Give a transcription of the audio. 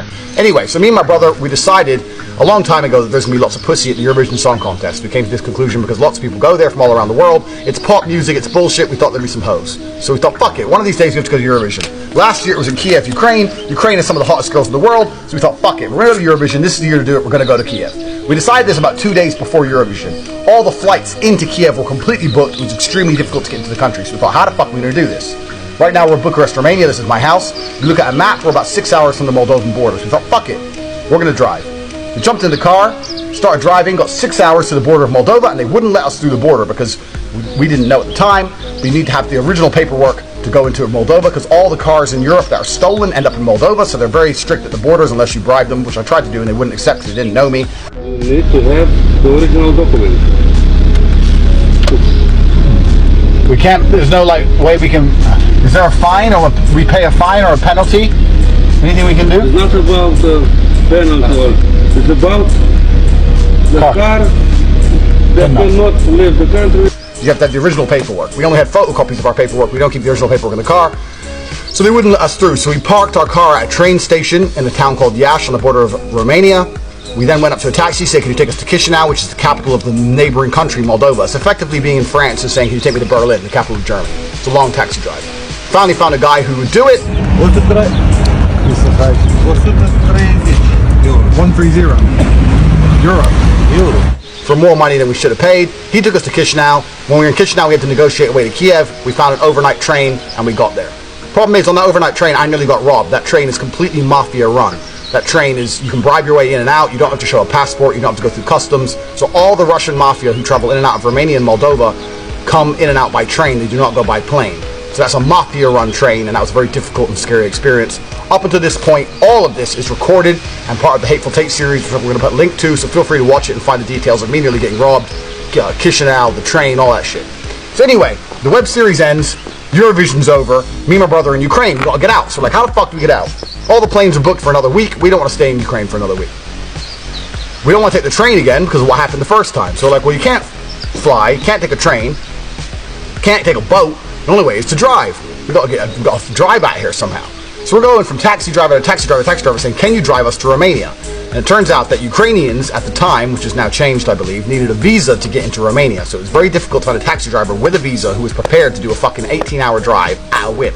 there. Anyway, so me and my brother, we decided a long time ago that there's going to be lots of pussy at the Eurovision Song Contest. We came to this conclusion because lots of people go there from all around the world. It's pop music, it's bullshit. We thought there'd be some hoes. So we thought, fuck it, one of these days we have to go to Eurovision. Last year it was in Kiev, Ukraine. Ukraine is some of the hottest girls in the world. So we thought, fuck it, we're going to go to Eurovision. This is the year to do it. We're going to go to Kiev. We decided this about 2 days before Eurovision. All the flights into Kiev were completely booked. It was extremely difficult to get into the country. So we thought, how the fuck are we going to do this? Right now we're in Bucharest, Romania. This is my house. You look at a map, we're about 6 hours from the Moldovan border. So we thought, fuck it, we're going to drive. We jumped in the car, started driving, got 6 hours to the border of Moldova, and they wouldn't let us through the border because we didn't know at the time. We need to have the original paperwork to go into Moldova because all the cars in Europe that are stolen end up in Moldova, so they're very strict at the borders unless you bribe them, which I tried to do and they wouldn't accept because they didn't know me. You need to have the original document. We can't, there's no like way we can, is there a fine or we pay a fine or a penalty? Anything we can do? It's not about penalty. It's about the car that cannot leave the country. You have to have the original paperwork. We only had photocopies of our paperwork. We don't keep the original paperwork in the car. So they wouldn't let us through. So we parked our car at a train station in a town called Iași on the border of Romania. We then went up to a taxi, said, can you take us to Chisinau, which is the capital of the neighboring country, Moldova. It's effectively being in France and saying, can you take me to Berlin, the capital of Germany. It's a long taxi drive. Finally found a guy who would do it. 130 euro. For more money than we should have paid. He took us to Chisinau. When we were in Chisinau, we had to negotiate a way to Kiev. We found an overnight train and we got there. Problem is, on that overnight train, I nearly got robbed. That train is completely mafia run. That train is, you can bribe your way in and out. You don't have to show a passport. You don't have to go through customs. So all the Russian mafia who travel in and out of Romania and Moldova come in and out by train. They do not go by plane. So that's a mafia run train, and that was a very difficult and scary experience. Up until this point, all of this is recorded and part of the Hateful Tate series, which we're going to put a link to, so feel free to watch it and find the details of me nearly getting robbed, Chisinau, the train, all that shit. So anyway, the web series ends, Eurovision's over, me and my brother in Ukraine, we got to get out. So like, how the fuck do we get out? All the planes are booked for another week, we don't want to stay in Ukraine for another week. We don't want to take the train again because of what happened the first time. So like, well, you can't fly, can't take a train, can't take a boat. The only way is to drive. We got to drive out here somehow. So we're going from taxi driver to taxi driver saying, can you drive us to Romania? And it turns out that Ukrainians at the time, which is now changed I believe, needed a visa to get into Romania. So it was very difficult to find a taxi driver with a visa who was prepared to do a fucking 18-hour drive at a whim.